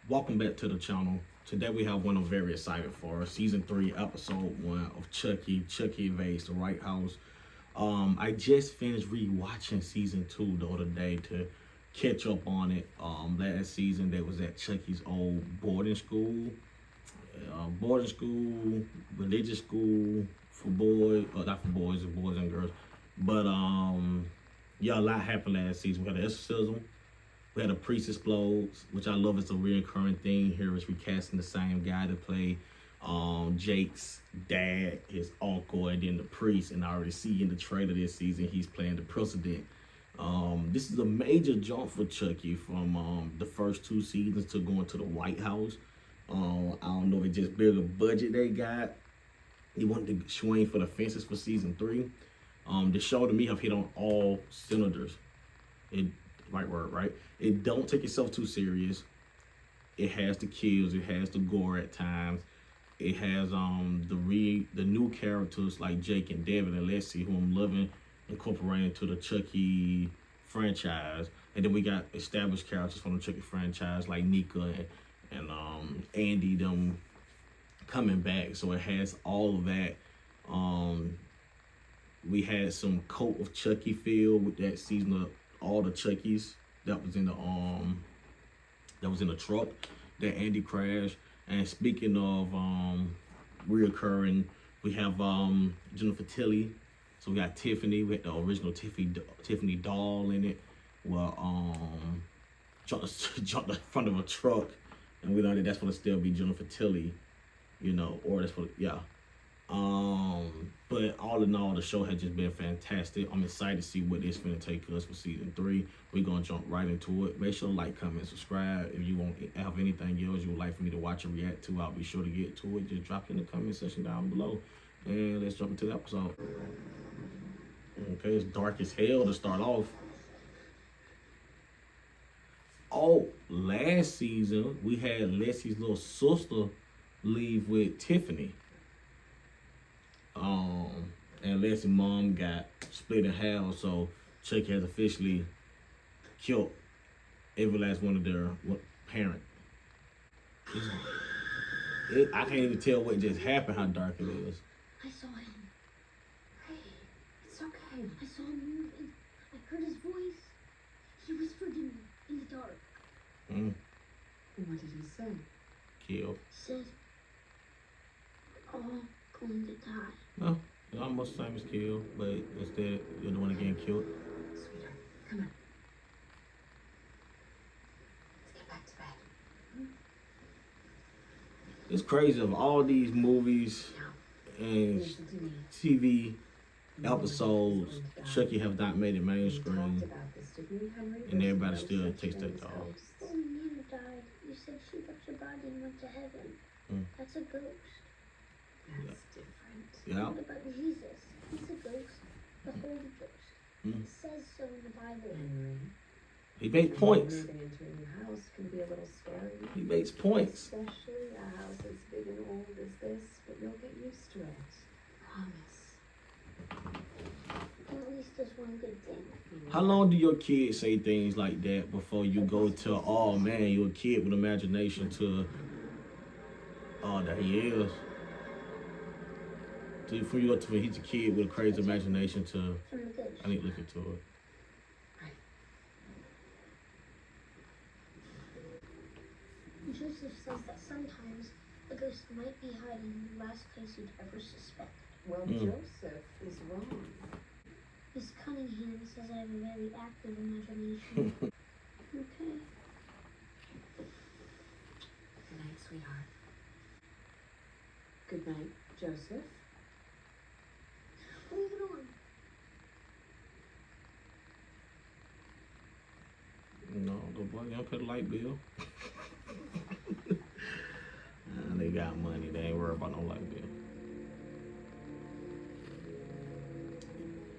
Welcome back to the channel. Today we have one I'm very excited for. Season 3, episode 1 of Chucky. Chucky invades the White House. I just finished rewatching season 2 the other day to catch up on it. Last season they was at Chucky's old boarding school. Religious school for boys, not for boys, it's boys and girls. But yeah, a lot happened last season. We had an exorcism. We had a priest explodes, which I love. It's a reoccurring thing here. Is recasting the same guy to play Jake's dad, his uncle, and then the priest. And I already see in the trailer this season he's playing the president. This is a major jump for Chucky from the first 2 seasons to going to the White House. I don't know if it's just bigger budget they got. He wanted to swing for the fences for season 3. The show to me have hit on all cylinders. Right word, right? It don't take itself too serious. It has the kills, it has the gore at times. It has the new characters like Jake and David and Leslie, who I'm loving incorporating to the Chucky franchise. And then we got established characters from the Chucky franchise like Nika and Andy, them coming back. So it has all of that. We had some Cult of Chucky feel with that season of all the Chuckies that was in the truck that Andy crashed. And speaking of reoccurring, we have Jennifer Tilly. So we got Tiffany. We had the original Tiffany doll in it. Well, jumped in front of a truck, and we know that that's gonna still be Jennifer Tilly, or that's what, yeah. But all in all, the show has just been fantastic. I'm excited to see what it's gonna take us for season 3. We're gonna jump right into it. Make sure to like, comment, subscribe. If you want have anything else you would like for me to watch or react to, I'll be sure to get to it. Just drop it in the comment section down below. And let's jump into the episode. Okay, it's dark as hell to start off. Oh, last season we had Leslie's little sister leave with Tiffany. And Leslie's mom got split in half, so Chucky has officially killed every last one of their parent. I can't even tell what just happened, how dark it is. I saw him. Hey, it's okay. I saw him moving. I heard his voice. He whispered to me in the dark. What did he say? Kill. He said, we're all going to die. No, it's almost the same as kill, but instead you're the one getting killed. Sweetheart, come on. Let's get back to bed. It's crazy of all these movies and Listen to me. TV episodes, Chucky have not made it We mainstream, talked about this, didn't we, Henry? and There's everybody no still such takes thing that as dog. ghosts. When Nina died, you said she left your body and went to heaven. That's a ghost. That's different. Yeah. What about Jesus? He's a ghost. The Holy Ghost. It says so in the Bible. Henry, He makes points. moving into a new house can be a little scary. He makes points. Especially a house as big and old as this, but you'll get used to it. Promise. At least there's one good thing. How long do your kids say things like that before you go to, oh man, you're a kid with imagination, to, oh, that he is? Before you go to, he's a kid with a crazy imagination, to, From the ghost. I need to look into it. Joseph says that sometimes a ghost might be hiding in the last place you'd ever suspect. Well, Joseph is wrong. Miss Cunningham says I have a very active imagination. Okay. Good night, sweetheart. Good night, Joseph. Leave it on. No, the boy gonna pay the light bill. They got money. They ain't worried about no light bill.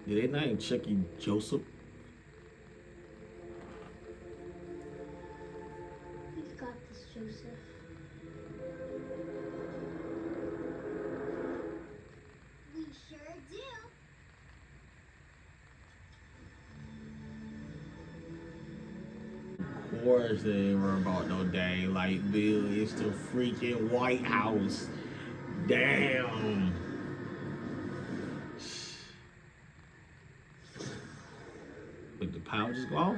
Did they name Chucky Joseph? We've got this, Joseph. We sure do. course they ain't worry about no dang light bill. It's the freaking White House. Damn. But the power just go off.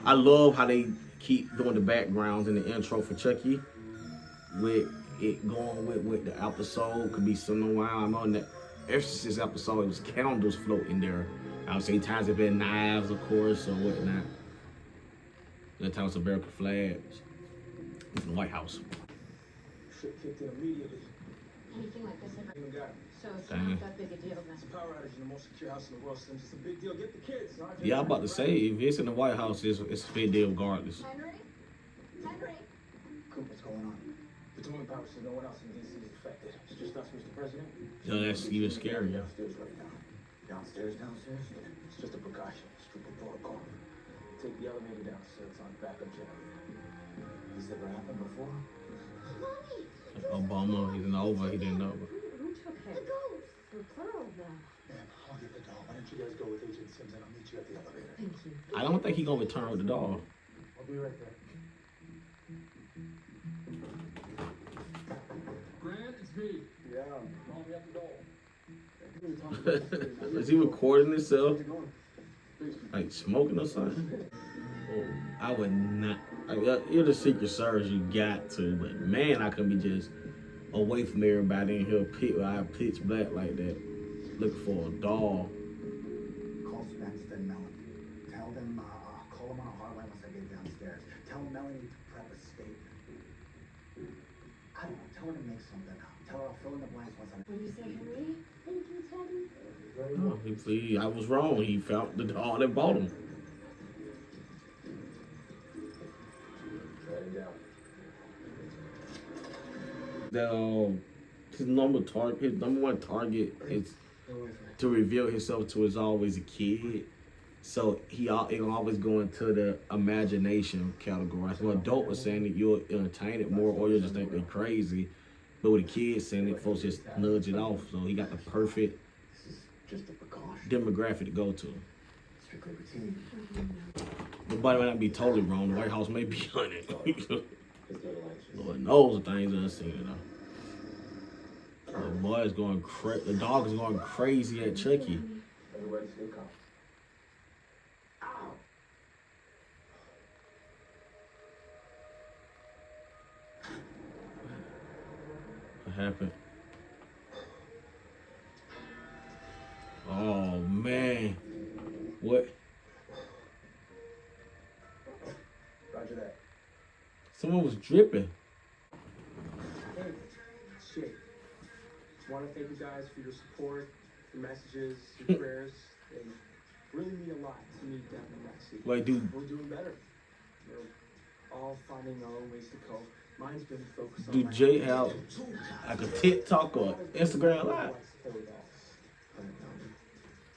I love how they keep doing the backgrounds in the intro for Chucky, with it going with the episode. Could be some while. I'm on the Exorcist episode. It was candles floating there. I would say times have been knives, of course, or whatnot. That time it's American flags. It's in the White House. Shit kicked in immediately. Anything like this ever. Even got it. So it's Dang. not that big a deal. It's a power outage in the most secure house in the world, Slim. It's a big deal. Get the kids. Not Yeah, I'm about to say, if it's in the White House, it's a big deal regardless. Henry? Henry? Coop, what's going on? The towing power says no one else in D.C. is affected. It's just us, Mr. President. So that's even scarier. Downstairs right now. Downstairs? Yeah. It's just a precaution. Stupid protocol. Take the elevator down so it's on backup channel. This ever happened before? Mommy! Obama, he didn't know, but he didn't know. Who took The him? ghost! For plural now. Man, I'll get the doll. Why don't you guys go with Agent Sims and I'll meet you at the elevator? Thank you. I don't think he gonna return with the dog. I'll be right there. Grant, it's me. Yeah. Call me at the door. Is he recording himself? Like smoking or something? Oh, I would not. You're the Secret Service, you got to. But man, I couldn't be just away from everybody in here, pitch black like that, looking for a dog. Call Spencer and Melanie. Tell them, call them on a hotline once I get downstairs. Tell Melanie to prep a statement. I don't know, tell her to make something up. Tell her I'll fill in the blanks once I'm... What do you say, Henry? Thank you, Teddy. Oh, I was wrong. He found the dog that bought him. Write it down. His number one target is to reveal himself to is always a kid. So it'll always go into the imagination category. So an adult was saying that you'll entertain it more, or you'll just think they're crazy. But with a kid saying it, folks just nudge it off. So he got the perfect This is just a precaution. demographic to go to. Strictly routine. The body might not be totally wrong. The White House may be on it. Lord knows the things I've seen it though. The boy is going the dog is going crazy at Chucky. Everybody stay calm. What happened? Oh man. What? Roger that. Someone was dripping. Hey, shit. Just want to thank you guys for your support, your messages, your prayers. They really mean a lot to me down in that seat. Wait, dude. We're doing better. We're all finding our own ways to cope. Mine's been focused on Do my Jay have like a TikTok or Instagram live?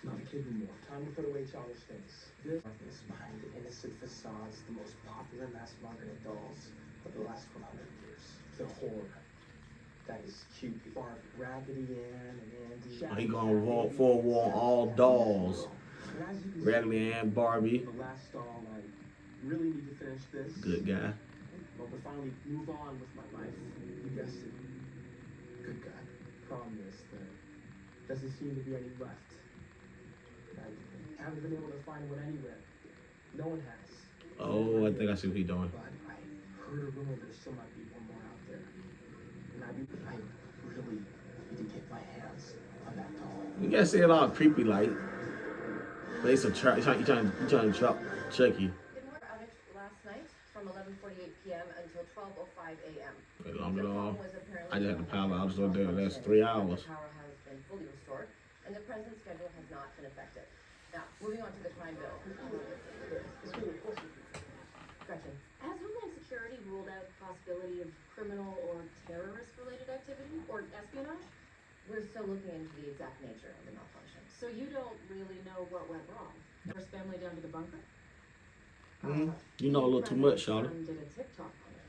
Not a kid anymore. Time to put away childish things. This is behind the innocent facades, the most popular mass marketing dolls of the last 100 years. The horror. That is cute. Barbie, Raggedy Ann, and Andy. He gonna walk for a war on all dolls. And as you can Raggedy Ann, Barbie. the last doll, I really need to finish this. Good guy. Well, to finally move on with my life. You guessed it. Good guy. Problem is, there doesn't seem to be any left. I haven't been able to find one anywhere. No one has. Oh, I think I see what he's doing. But I heard a rumor there still might be one more out there. And I really need to get my hands on that doll. You gotta say it all creepy like. But it's a trap. You trying to trap Chucky. The power outage last night from 11:48 p.m. until 12:05 a.m. Wait long The at all. phone was apparently I just had the power outage not over there. That's functioning. 3 hours. The power has been fully restored, and the president's schedule has not been affected. Now, moving on to the crime bill. Gretchen. Has Homeland Security ruled out the possibility of criminal or terrorist-related activity or espionage? We're still looking into the exact nature of the malfunction. So you don't really know what went wrong? First family down to the bunker? You know a little too much, Charlotte. Did a TikTok on it.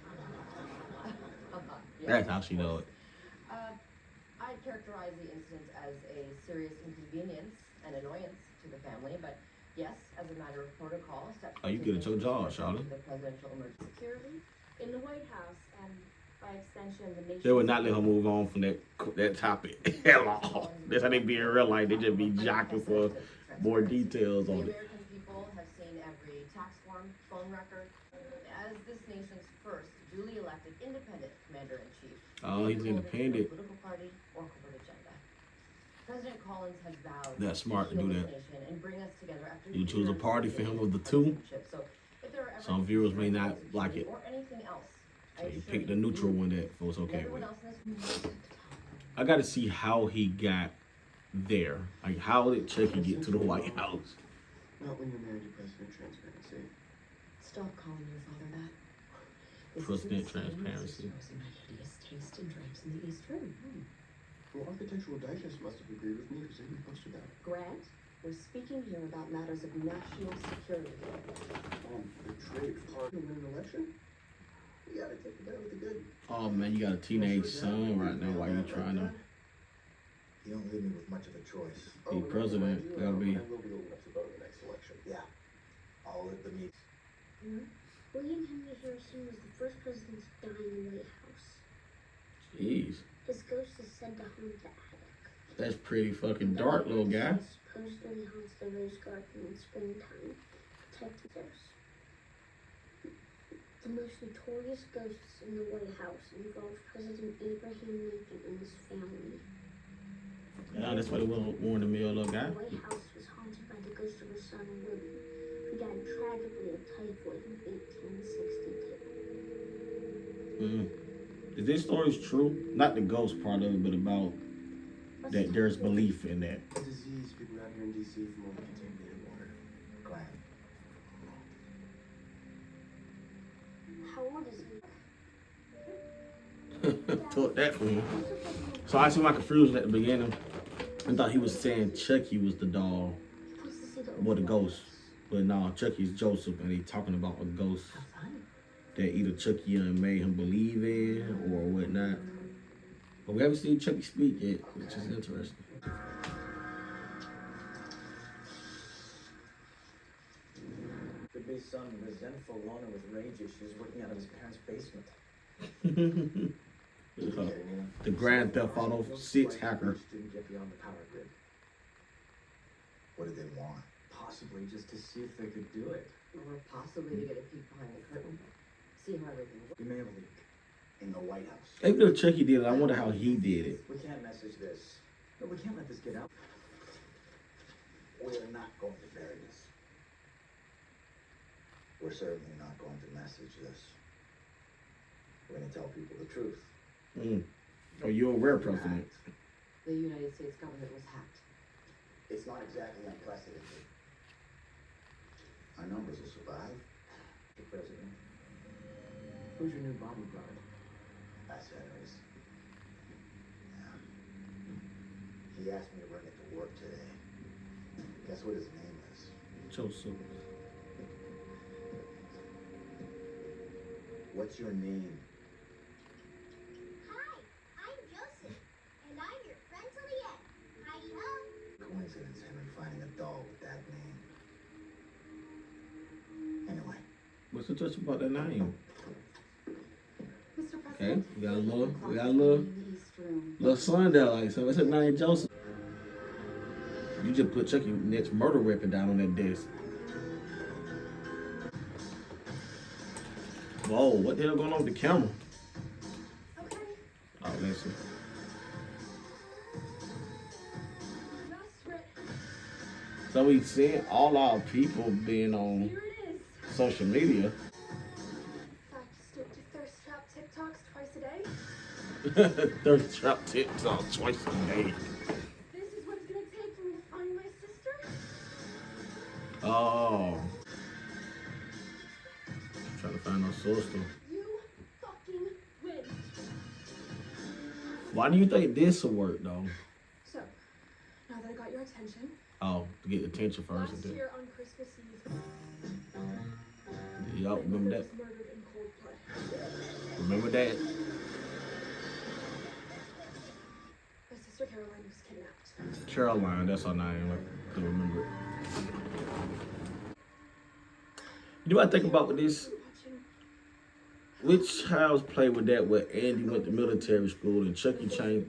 Yeah, That's how she know it. I'd characterize the incident as a serious inconvenience and annoyance to the family, but Yes, as a matter of protocol, steps. Oh, you get at your job, Charlotte. The presidential emergency. Security in the White House and by extension the nation. They would not let her move on from that topic at all. That's how they be in real life. They just be jockeying for more details The on it. American people have seen every tax form, phone record. As this nation's first duly elected independent commander-in-chief. Oh, he's independent. Political party or corporate agenda. President Collins has vowed. That's smart to do that. And bring us together after You choose a years party for him of the two. So if there are ever Some viewers may not like it. or anything else, So you pick the neutral one that folks okay everyone with. else in this I got to see how he got there. Like, how did Chucky get to the White House? Not when you're married to President Transparency. Stop calling your father that. This President isn't the same Transparency. as my hideous taste in drapes in the East Room. Well, Architectural Digest must have agreed with me because they posted that. Grant, we're speaking here about matters of national security. The trade part to win an election? You gotta take the bad with the good. Oh man, you got a teenage son right now. Why you trying to You don't leave me with much of a choice. be president? Gotta be. I will be old enough to vote in the next election. Yeah. All at the meet. William Henry Harrison was the first president to die in the White House. Jeez, His ghost is said to haunt the attic. that's pretty fucking dark, little guy. Supposedly haunts the rose garden in springtime, protecting theirs. The most notorious ghosts in the White House involve President Abraham Lincoln and his family. Yeah, that's why they warned me, little guy. The White House was haunted by the ghost of her son William, who died tragically of typhoid in 1862. Is this story true? Not the ghost part of it, but about that there's belief in that. A disease people out here in DC from over-contaminated water. Glenn. How old is he? Took that from him. So I see my confusion at the beginning. I thought he was saying Chucky was the doll He wants to see the or the ghost. But no, Chucky's Joseph, and he talking about a ghost that either Chucky made him believe in or whatnot. But we haven't seen Chucky speak yet, which is interesting. Could be some resentful loner with rage issues working out of his parents' basement. The Grand Theft Auto 6 hacker. Didn't get beyond the power grid. What did they want? Possibly just to see if they could do it. Or possibly to get a peek behind the curtain. See how everything works. We may have a leak. In the White House. Even if Chucky did it, I wonder how he did it. We can't message this. No, we can't let this get out. We're not going to bury this. We're certainly not going to message this. We're going to tell people the truth. Oh, you're a rare president. The United States government was hacked. It's not exactly unprecedented. Our numbers will survive. The president. Who's your new bodyguard? That's Henry's. Yeah. He asked me to bring it to work today. Guess what his name is? Joseph. What's your name? Hi, I'm Joseph, and I'm your friend till the end. Heidi ho! Coincidence, Henry finding a doll with that name. Anyway, What's interesting about that name? Mr. Okay, President, we got a little in the East Room. little son there, like, so it's a name Joseph. You just put Chucky next murder weapon down on that desk. Whoa, what the hell going on with the camera? Okay, Oh, let's see. not sweat. So we seen all our people being on Here it is. social media. Stick to thirst trap TikToks twice a day. Thirst trap TikTok twice a day. This is what it's gonna take for me to find my sister. Oh. Trying to find our sister. You fucking win. Why do you think this will work though? So, now that I got your attention, Oh, to get attention first. last And year on Christmas Eve, then. Y'all remember that? was murdered in cold blood. Remember that? My sister Caroline was kidnapped. Caroline, that's her name. I couldn't remember it. You know what I think about with this? Which child's play with that where Andy went to military school and Chucky changed?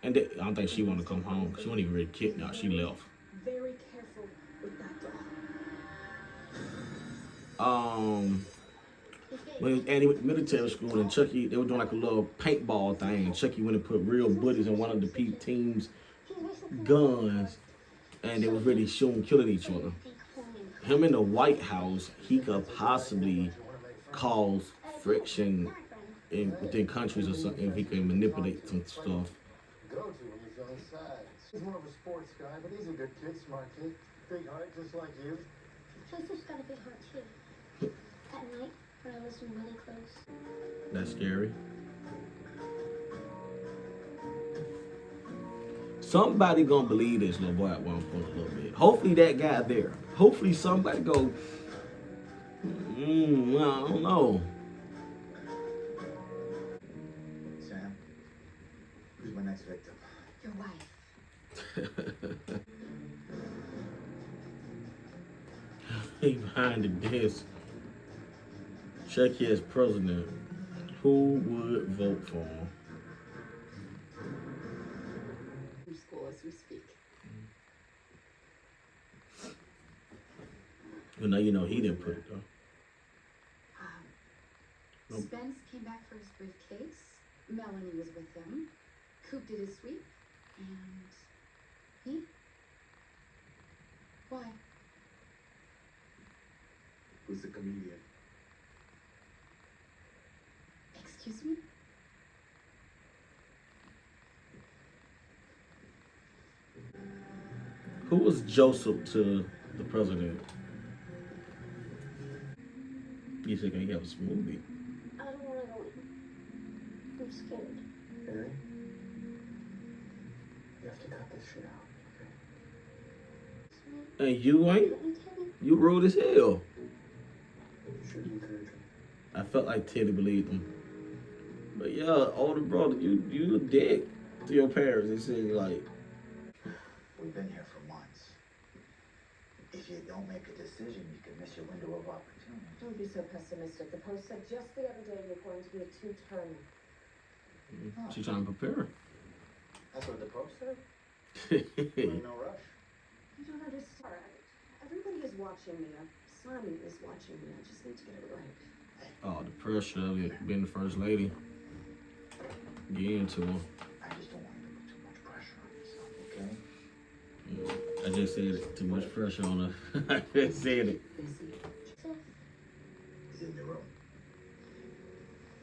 And I don't think she wanted to come home. She wasn't even really kidnapped. She left. Very careful with that doll. When Andy went to military school and Chucky, they were doing like a little paintball thing. And Chucky went and put real bullets in one of the team's guns, and they was really shooting, killing each other. Him in the White House, he could possibly cause friction within countries or something if he could manipulate some stuff. Go to when you're feeling sad. He's more of a sports guy, but he's a good kid, smart kid. Big heart, just like you. Joseph's got a big heart too. At night, when I listen really close. That's scary. Somebody gonna believe this little boy at one point a little bit. Hopefully that guy there. Hopefully somebody go, I don't know. Sam, who's my next victim? Your wife. He behind the desk. Chucky as president. Who would vote for him? Through school as we speak. Well, now you know he didn't put it though. Nope. Spence came back for his briefcase. Melanie was with him. Coop did his sweep. And he? Why? Who's the comedian? Excuse me? Who was Joseph to the president? You think he have a smoothie? I don't want to go in. I'm scared. Barry, you have to cut this shit out, okay? And you ain't? You rude as hell. You should encourage him. I felt like Teddy believed him. But yeah, older brother, you a dick to your parents. They say like, We've been here for months. If you don't make a decision, you can miss your window of opportunity. Don't be so pessimistic. The Post said just the other day you're going to be a two-term. she's trying to prepare. That's what the Post said? her. Ain't no rush. You don't understand. Everybody is watching me. Simon is watching me. I just need to get it right. Oh, the pressure of it, being the first lady. Get into her. I just don't want you to put too much pressure on yourself, okay? I just said it. Too much pressure on her. I just said it. Busy. He's in the room.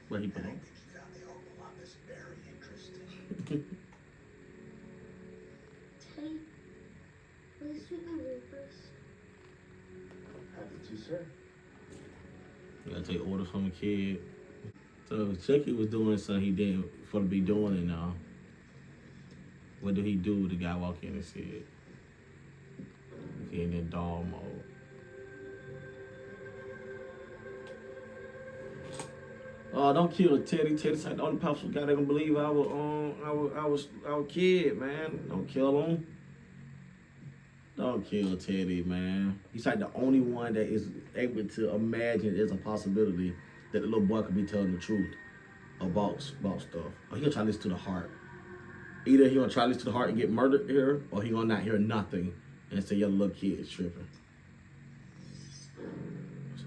What he And put I on? think he found the Oval Office very interesting. Teddy, will you sweep my room first? Happy to, sir. You gotta take orders from a kid. So Chucky was doing something he didn't for to be doing it now. What did he do? The guy walked in and said, he in that doll mode. Oh, don't kill Teddy. Teddy's like the only possible guy that gonna believe our kid, man. Don't kill him. Don't kill Teddy, man. He's like the only one that is able to imagine there's a possibility that the little boy could be telling the truth about stuff. Or he gonna try to listen to the heart. Either he gonna try to listen to the heart and get murdered here, or he gonna not hear nothing and say your little kid is tripping. So,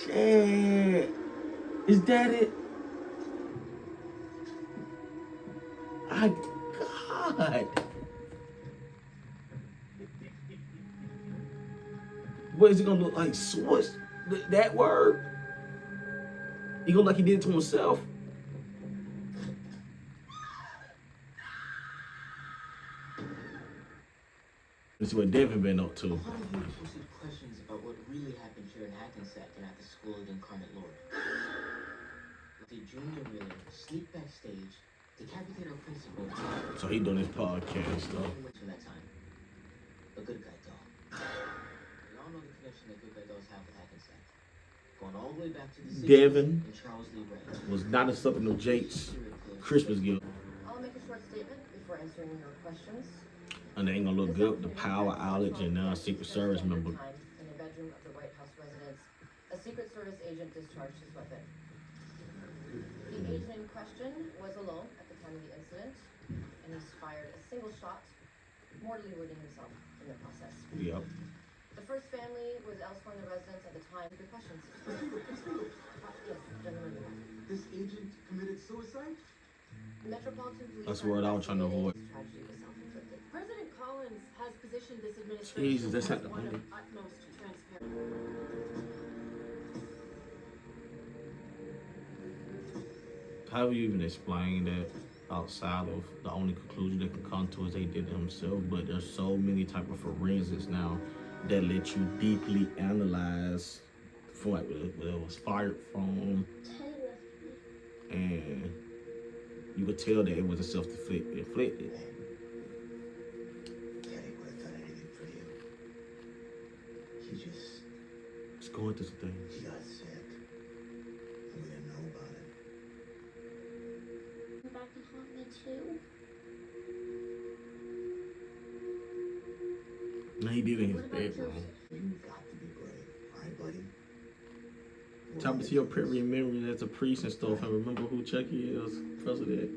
shit. Is that it? God. What is it gonna look like? Switch that word? He gonna like he did it to himself? This is what Devin been up to. A lot of you posted questions about what really happened here in Hackensack and at the school of Incarnate Lord. The junior villain sneak backstage, decapitate our principal. So he doing his podcast stuff. From that time. A good guy, though. We all know the connection that good guy dolls have with Hackensack. Going all the way back to the 60s Devin and Charles Lee Ray. was not accepting of Jake's Christmas gift. I'll make a short statement before answering your questions. And they ain't gonna look good with the power outage and now a Secret Service member. In a bedroom of the White House residence, a Secret Service agent discharged his weapon. The agent in question was alone at the time of the incident, and he's fired a single shot, mortally wounding himself in the process. Yep. The first family was elsewhere in the residence at the time. Good questions. Yes, gentlemen. This agent committed suicide? Metropolitan Police. That's the word I was trying to avoid. Tragedy was self-inflicted. President Collins has positioned this administration Jesus, that's as not the one of only. utmost transparency. How do you even explain that outside of the only conclusion they can come to is they did it themselves? But there's so many type of forensics now that let you deeply analyze from like where it was fired from, and you could tell that it wasn't self-inflicted. Teddy would have done anything for you. He It's going through some things. got sick. And we didn't know about it. Come back and haunt me too. No, he did it in his What about bedroom. Joseph? You've got to be brave, alright, buddy? Tap into your privilege memories as a priest and stuff, and remember who Chucky is, president.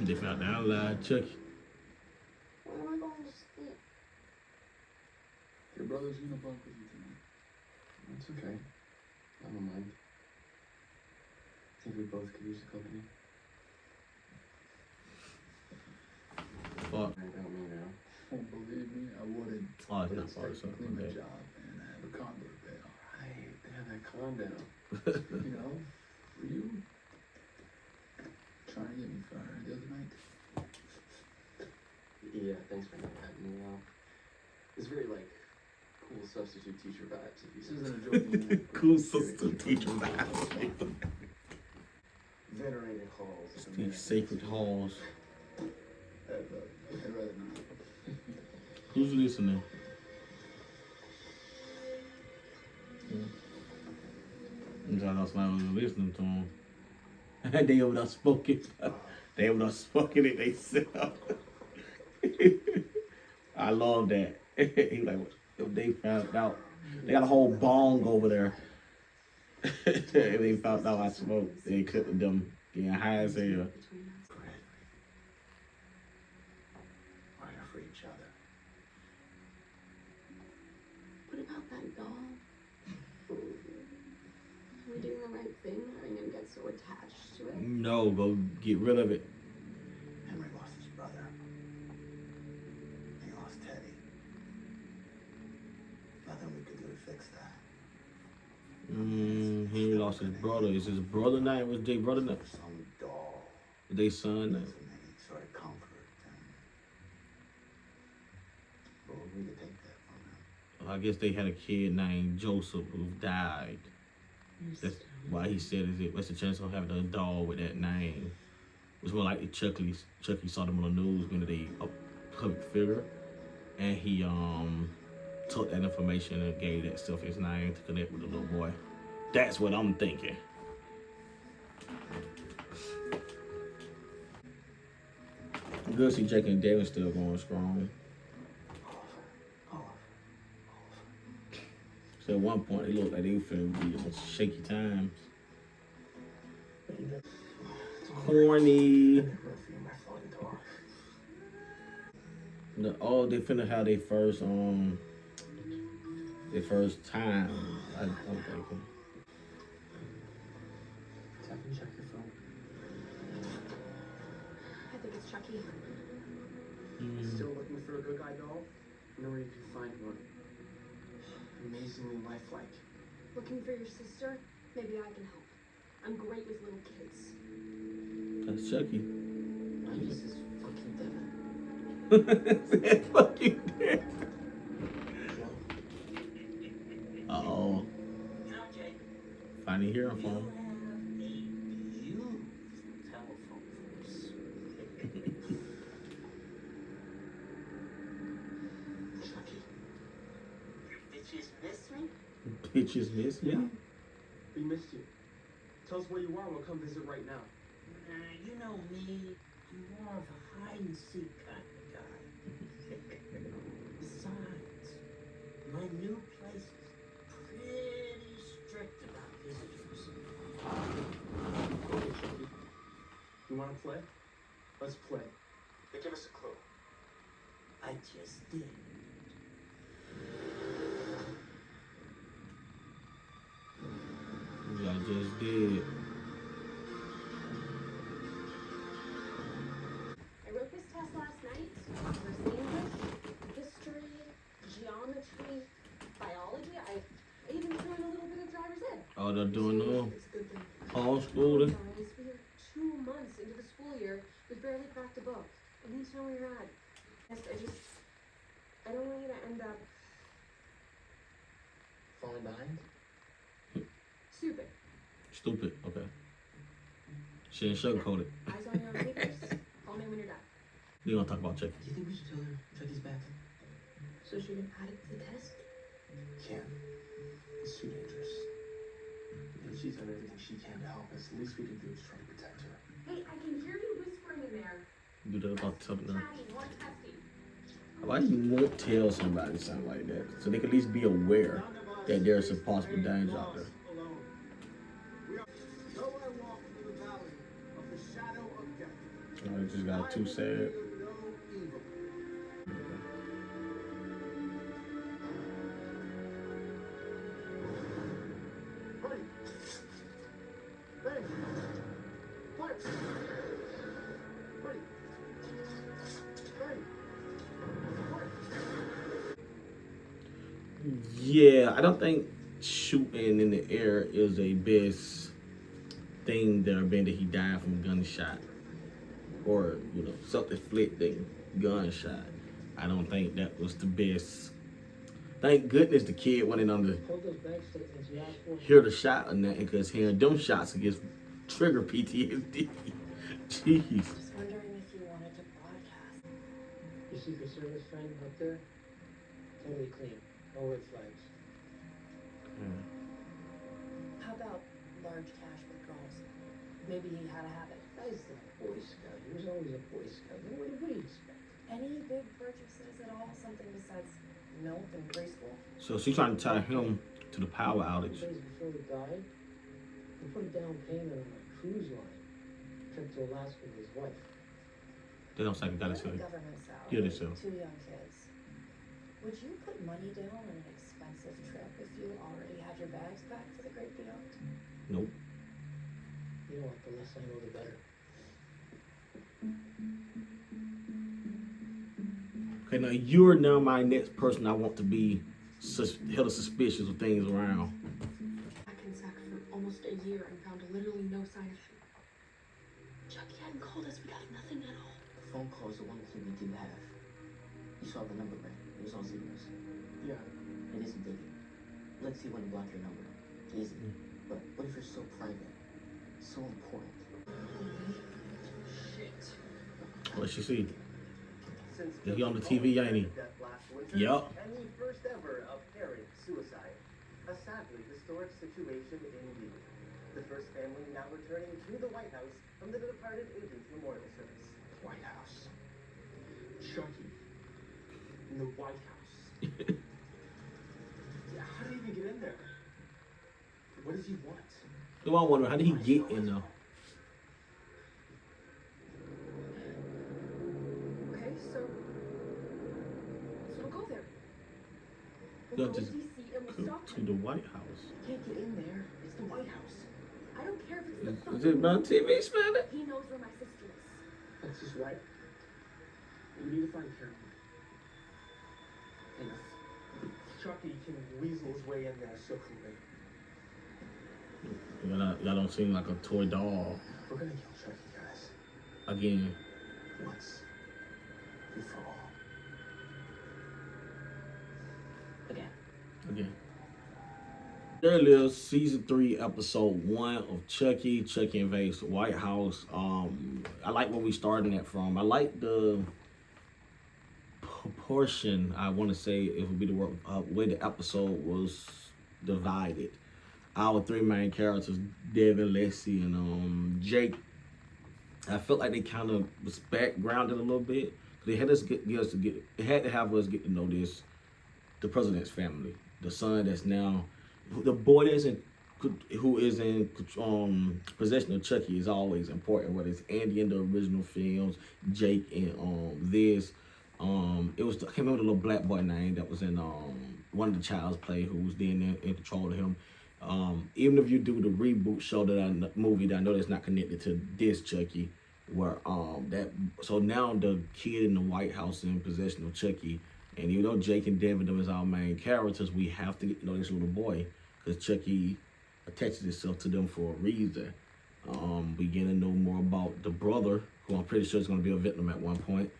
They found out alive, Chucky. When am I going to sleep? Your brother's gonna bunk with you tonight. That's okay. I don't mind. I think we both could use the company. Fuck. I don't mean now. Oh, believe me, I wouldn't. Oh, it's But not it's far, like it's not clean my bad. job and I have a condo to pay off. Right, yeah, that calm down. You know, were you trying to get me fired the other night? Yeah, thanks for not having me out. It's very, like, cool substitute teacher vibes. If you This isn't a joking. Cool sister teacher vibes. Venerated halls. of These America. sacred halls. I'd rather not. Who's listening? I thought somebody was listening to him. They over there spoken. They over there spoken it themselves. I love that. He like, if they found out, they got a whole bong over there. If they found out I smoked, they couldn't them getting high as hell. We're here for each other. What about that doll? Are we doing the right thing? Are we gonna get so attached to it? No, go get rid of it. Henry lost his brother. He lost Teddy. Nothing we could do to fix that. He lost his brother. Is his brother name? Was Jay brother name? Some doll. They son name? Doesn't any sort of comfort. And where we could take that from him. I guess they had a kid named Joseph who died. That's why he said, what's the chance of having a dog with that name? It was more like the Chucky saw them on the news when they a public figure, and he took that information and gave that stuff his name to connect with the little boy. That's what I'm thinking. Good see Jake and Devin still going strong. So at one point, it looked like they were finna be on shaky times. Corny. They finna have their first time. I'm thinking. Tap and check your phone. I think it's Chucky. Still looking for a good guy doll? You know where you can find one? Amazingly lifelike. Looking for your sister? Maybe I can help. I'm great with little kids. That's Chucky. My niece is fucking Devin. That's fucking Devin. Uh-oh. Finally hearing from him. You telephone first. bitches miss me? Bitches miss me? Yeah. We missed you. Tell us where you are. We'll come visit right now. You know me. I'm more of a hide and seek kind of guy. Besides, my new place is pretty strict about visitors. Okay, Chucky. You want to play? Let's play. Hey, give us a clue. I just did. Yeah, I just did. I wrote this test last night. There's English, history, geometry, biology. I even threw in a little bit of driver's ed. Oh, they're doing It's a good thing. homeschooling. Guys, we are 2 months into the school year. We've barely cracked a book. And you tell me you're at. I don't want you to end up Falling behind? stupid. Stupid. Okay. She ain't sugarcoat it. Eyes on your own papers. Call me when you're done. We gonna talk about Chucky. Do you think we should tell her Chucky's back? So she can add it to the test? Can't. It's too dangerous. And she's done everything she can to help us. The least we can do is try to protect her. Hey, I can hear you whispering in there. Do that about something. Chatting, more testing. Why you won't tell somebody something like that? So they can at least be aware that there's a possible danger out there. Nowhere walk through the valley of the shadow of death. Oh, it just got too sad. Ready. Bang. Fire. Ready. Bang. Yeah, I don't think shooting in the air is a best thing that been that he died from gunshot or self-inflicting gunshot. I don't think that was the best. Thank goodness the kid went in on the Hold those bank statements you asked for. hear the shot and that because hearing them shots gets trigger PTSD. Jeez. Just wondering if you wanted to broadcast. Your Secret Service friend up there? Totally clean. No red flags. How about large cash withdrawals? Maybe he had a habit. Guy's a Boy Scout. He was always a Boy Scout. What do you expect? Any big purchases at all? Something besides milk and preschool? So she's trying to tie him to the power outage. Days before he died, he put a down payment on a cruise line. Trip to Alaska with his wife. They don't say got it. With a government salary, Yeah, they sell. 2 young kids. Would you put money down on an expensive trip if you already had your bags packed for the great beyond? Nope. You know what? The less I know, the better. Okay, now you're now my next person I want to be held suspicious of things around. Hackensack for almost a year and found literally no sign of him. Chucky hadn't called us. We got nothing at all. The phone call is the one clue we do have. You saw the number, right? It was all zeros. Yeah. It isn't digging. Let's see when to block your number. It isn't. But what if you're so private? So important? Shit. What she see? Since Is he on the TV, ain't he? death last winter, Yup. and the first ever apparent suicide. A sadly historic situation indeed. The first family now returning to the White House from the departed agent's memorial service. White House. Chucky. In the White House. Yeah, how did he even get in there? What does he want? So I wonder how did he get in though? Okay, so we'll go there. No, We'll go to just DC and we'll stop to him. the White House. You can't get in there. It's the White House. I don't care if it's the Is it about TV, Spanner? He knows where my sister is. That's his right. We need to find Carolyn. And if Chucky can weasel his way in there so quickly. Y'all don't seem like a toy doll. We're gonna kill Chucky, guys. Again. Once. And for all. Again. There lives season 3, episode 1 of Chucky. Chucky invades the White House. I like where we starting that from. I like the portion, I want to say it would be the way the episode was divided. Our three main characters, Devin, Leslie, and Jake, I felt like they kind of was backgrounded a little bit. They had they had to have us get to know the president's family, the son that's now, the boy who is in possession of Chucky is always important. Whether it's Andy in the original films, Jake in this. It was, I can't remember the little black boy name that was in one of the Child's Play, who was then in control of him. Even if you do the reboot show movie that I know that's not connected to this Chucky, where so now the kid in the White House in possession of Chucky, and even though Jake and Devin them is our main characters, we have to get to know this little boy because Chucky attaches itself to them for a reason. We get to know more about the brother, who I'm pretty sure is going to be a victim at one point.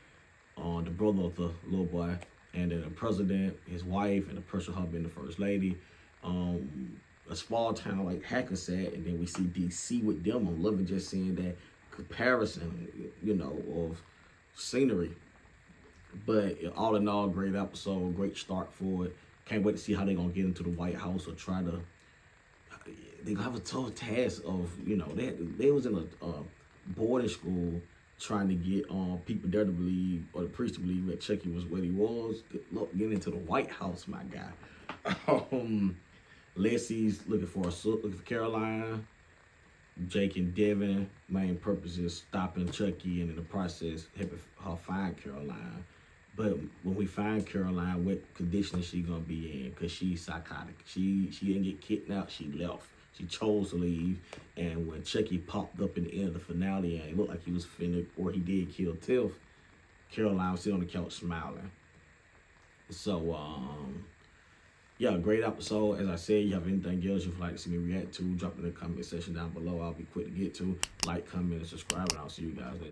The brother of the little boy, and then the president, his wife, and the person her being the first lady. A small town like Hackensack, and then we see DC with them. I'm loving just seeing that comparison, of scenery. But all in all, great episode, great start for it. Can't wait to see how they're gonna get into the White House or try to. They gonna have a tough task of, they was in a boarding school trying to get people there to believe, or the priest to believe that Chucky was what he was. Look, getting into the White House, my guy. Leslie's looking for Caroline. Jake and Devin, main purpose is stopping Chucky, and in the process helping her find Caroline. But when we find Caroline, what condition is she gonna be in? Cause she's psychotic. She didn't get kidnapped. She left. She chose to leave. And when Chucky popped up in the end of the finale, and it looked like he was finna, or he did kill Tiff, Caroline was sitting on the couch smiling. So yeah, great episode. As I said, you have anything else you'd like to see me react to, drop in the comment section down below. I'll be quick to get to. Like, comment, and subscribe, and I'll see you guys later.